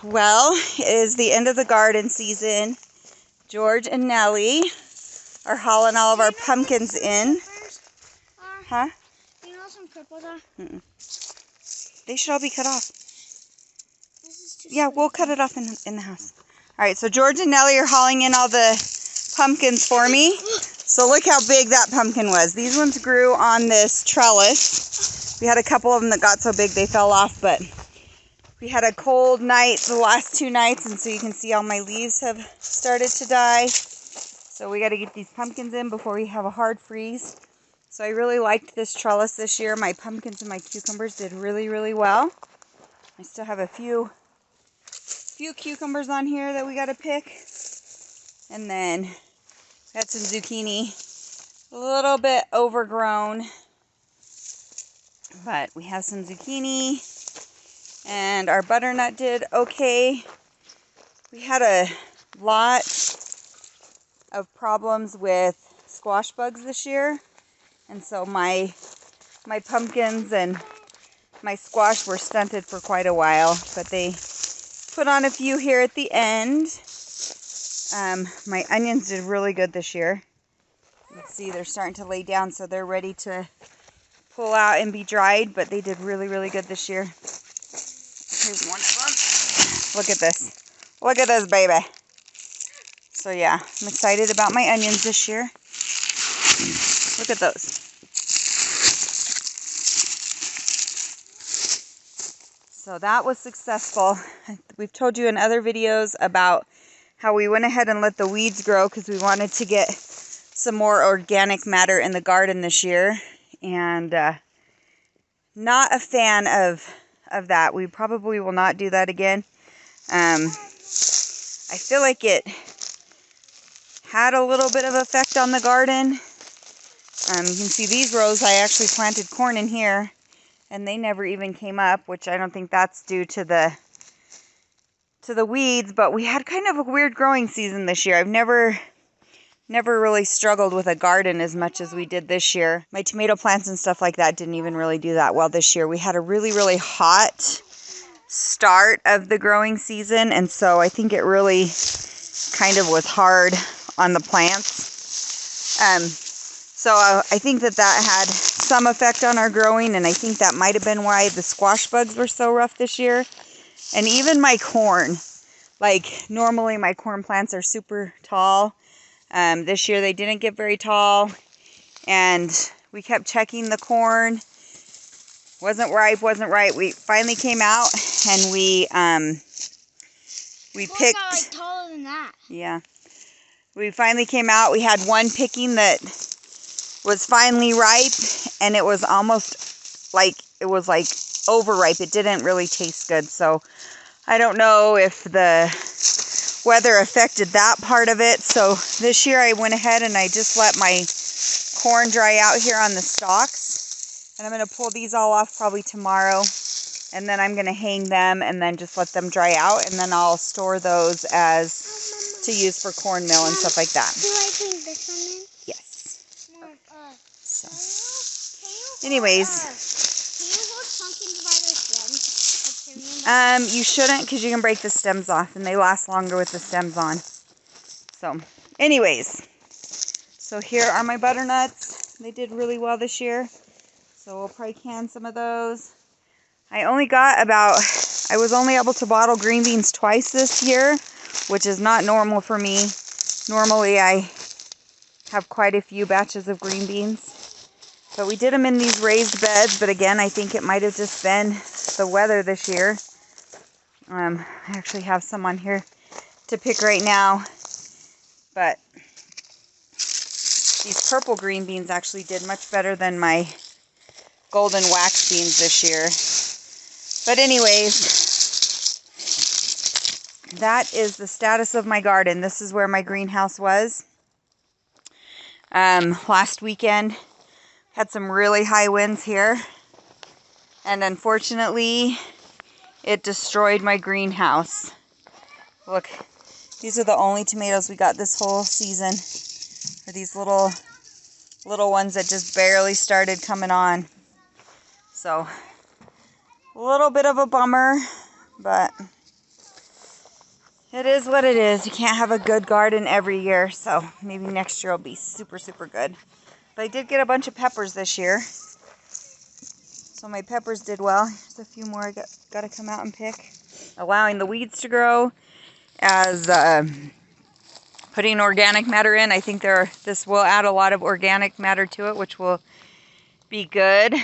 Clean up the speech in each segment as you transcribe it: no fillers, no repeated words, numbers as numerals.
Well, it is the end of the garden season. George and Nellie are hauling all of our pumpkins in. Huh? Do you know some purples are? They should all be cut off. Yeah, we'll cut it off in the house. All right, so George and Nellie are hauling in all the pumpkins for me. So look how big that pumpkin was. These ones grew on this trellis. We had a couple of them that got so big they fell off, but we had a cold night the last 2 nights, and so you can see all my leaves have started to die. So we got to get these pumpkins in before we have a hard freeze. So I really liked this trellis this year. My pumpkins and my cucumbers did really, really well. I still have a few cucumbers on here that we got to pick. And then had some zucchini, a little bit overgrown, but we have some zucchini. And our butternut did okay. We had a lot of problems with squash bugs this year. And so my pumpkins and my squash were stunted for quite a while. But they put on a few here at the end. My onions did really good this year. You can see they're starting to lay down, so they're ready to pull out and be dried. But they did really, really good this year. Here's one of them. Look at this. Look at this baby. So yeah, I'm excited about my onions this year. Look at those. So that was successful. We've told you in other videos about how we went ahead and let the weeds grow because we wanted to get some more organic matter in the garden this year. And not a fan of that. We probably will not do that again. I feel like it had a little bit of effect on the garden. You can see these rows I actually planted corn in here, and they never even came up, which I don't think that's due to the weeds, but we had kind of a weird growing season this year. I've never really struggled with a garden as much as we did this year. My tomato plants and stuff like that didn't even really do that well this year. We had a really, really hot start of the growing season, and so I think it really kind of was hard on the plants. So I think that had some effect on our growing, and I think that might have been why the squash bugs were so rough this year. And even my corn, like normally my corn plants are super tall. This year they didn't get very tall, and we kept checking the corn. Wasn't ripe, wasn't right. We finally came out and we picked. Got like taller than that. Yeah. We finally came out. We had one picking that was finally ripe, and it was almost like overripe. It didn't really taste good. So I don't know if the weather affected that part of it. So this year I went ahead and I just let my corn dry out here on the stalks. And I'm going to pull these all off probably tomorrow. And then I'm going to hang them and then just let them dry out. And then I'll store those as to use for cornmeal and stuff like that. Do I bring this one in? Yes. Mom, So. can you Anyways. hold pumpkins by their stems? You shouldn't, because you can break the stems off, and they last longer with the stems on. So, anyways. So here are my butternuts. They did really well this year. So we'll probably can some of those. I was only able to bottle green beans twice this year, which is not normal for me. Normally I have quite a few batches of green beans. But we did them in these raised beds, but again, I think it might have just been the weather this year. I actually have some on here to pick right now. But these purple green beans actually did much better than my golden wax beans this year. But anyways, that is the status of my garden. This is where my greenhouse was. Last weekend, had some really high winds here. And unfortunately, it destroyed my greenhouse. Look, these are the only tomatoes we got this whole season. Are these little ones that just barely started coming on. So, a little bit of a bummer, but It is what it is. You can't have a good garden every year, so maybe next year will be super, super good. But I did get a bunch of peppers this year. So my peppers did well. There's a few more I got to come out and pick. Allowing the weeds to grow as putting organic matter in. I think this will add a lot of organic matter to it, which will be good.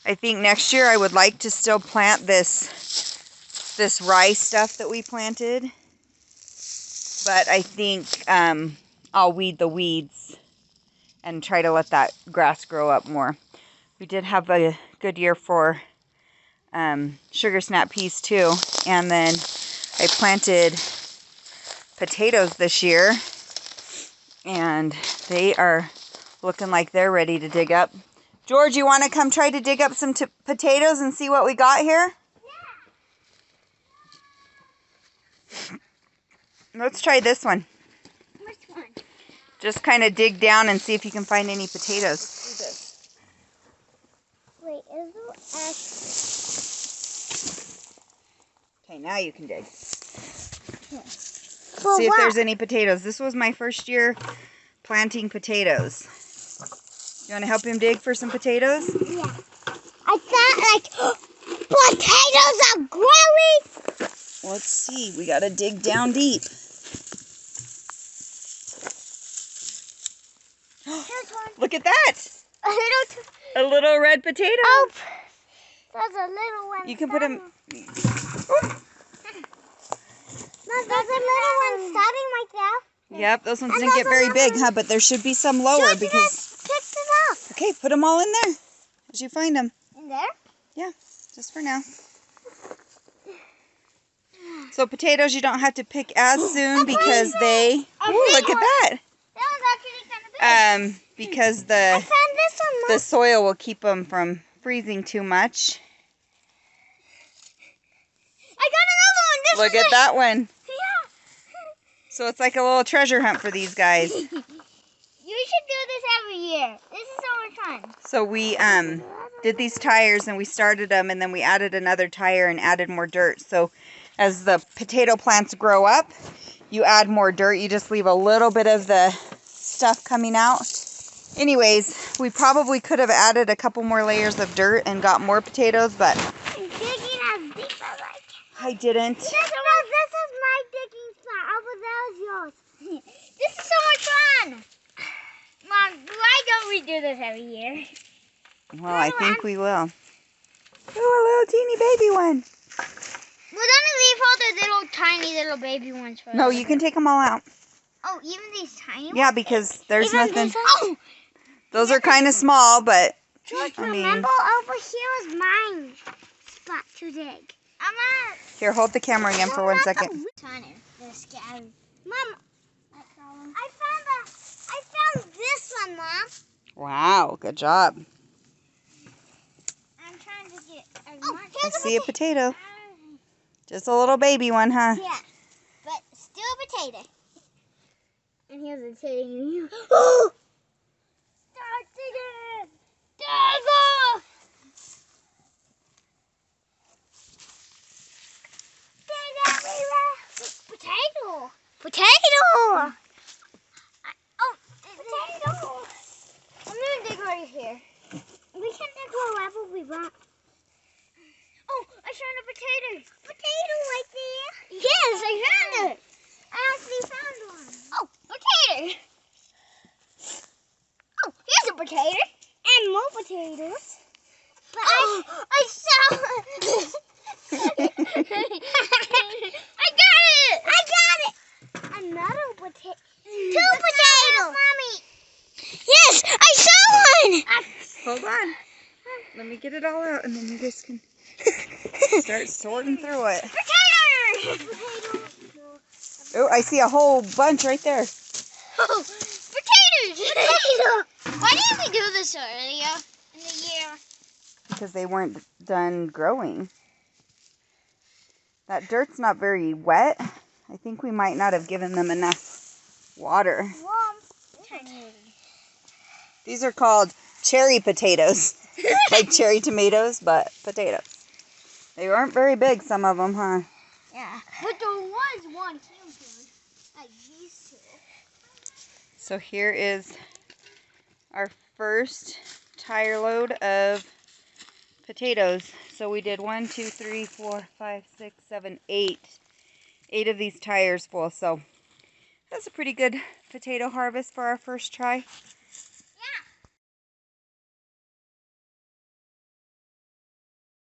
I think next year I would like to still plant this rye stuff that we planted. But I think I'll weed the weeds and try to let that grass grow up more. We did have a good year for sugar snap peas too. And then I planted potatoes this year. And they are looking like they're ready to dig up. George, you want to come try to dig up some potatoes and see what we got here? Yeah. Let's try this one. Which one? Just kind of dig down and see if you can find any potatoes. Let's do this. Wait, is there Okay, now you can dig. Okay. See if there's any potatoes. This was my first year planting potatoes. You want to help him dig for some potatoes? Yeah. I thought potatoes are growing. Let's see. We got to dig down deep. Look at that. A little red potato. Oh, there's a little one. You can put them. No, there's a little one starting right there. Yep, those ones didn't get very big, huh? But there should be some lower because. Picked it up. Okay, put them all in there as you find them. In there? Yeah, just for now. So potatoes you don't have to pick as soon because they. Ooh, look at that. That was actually kind of big. Because I found this one. the soil will keep them from freezing too much. I got another one. Look at that one. Yeah. So it's like a little treasure hunt for these guys. You should do this every year. This is so much fun. So we did these tires and we started them and then we added another tire and added more dirt. So as the potato plants grow up, you add more dirt. You just leave a little bit of the stuff coming out. Anyways, we probably could have added a couple more layers of dirt and got more potatoes, but I'm digging as deep as I can. I didn't. This is my digging spot. Over there is yours. This is so much fun. Mom, why don't we do this every year? Well, I think we will. Ooh, a little teeny baby one. We're gonna leave all the tiny little baby ones for. No, you can take them all out. Oh, even these tiny ones? Yeah, because there's nothing. Oh, Those are kind of small, but George, I mean. remember over here is mine spot to dig. Here, hold the camera again for 1 second. Mom, I found this one, Mom. Wow, good job. I'm trying to get as much. I see a potato. Just a little baby one, huh? Yeah, but still a potato. And here's a potato. Oh! Start digging! Dig off! Dig everywhere! Potato! Potato! Potato! I'm gonna dig right here. We can dig wherever we want. Oh, I found a potato. Potato right there. Yes, I found it. I actually found one. Oh, potato. Oh, here's a potato. And more potatoes. But I saw it. I got it. I got it. Another potato. Two potatoes. Mommy. Yes, I saw one. Hold on. Let me get it all out, and then you guys can start sorting through it. Potato. Oh, I see a whole bunch right there. Oh, potatoes. Potato. Why didn't we do this earlier in the year? Because they weren't done growing. That dirt's not very wet. I think we might not have given them enough water. These are called cherry potatoes. Like cherry tomatoes, but potatoes. They weren't very big, some of them, huh? Yeah. But there was one here, like these two. So here is our first tire load of potatoes. So we did 1, 2, 3, 4, 5, 6, 7, 8. 8 of these tires full. So that's a pretty good potato harvest for our first try.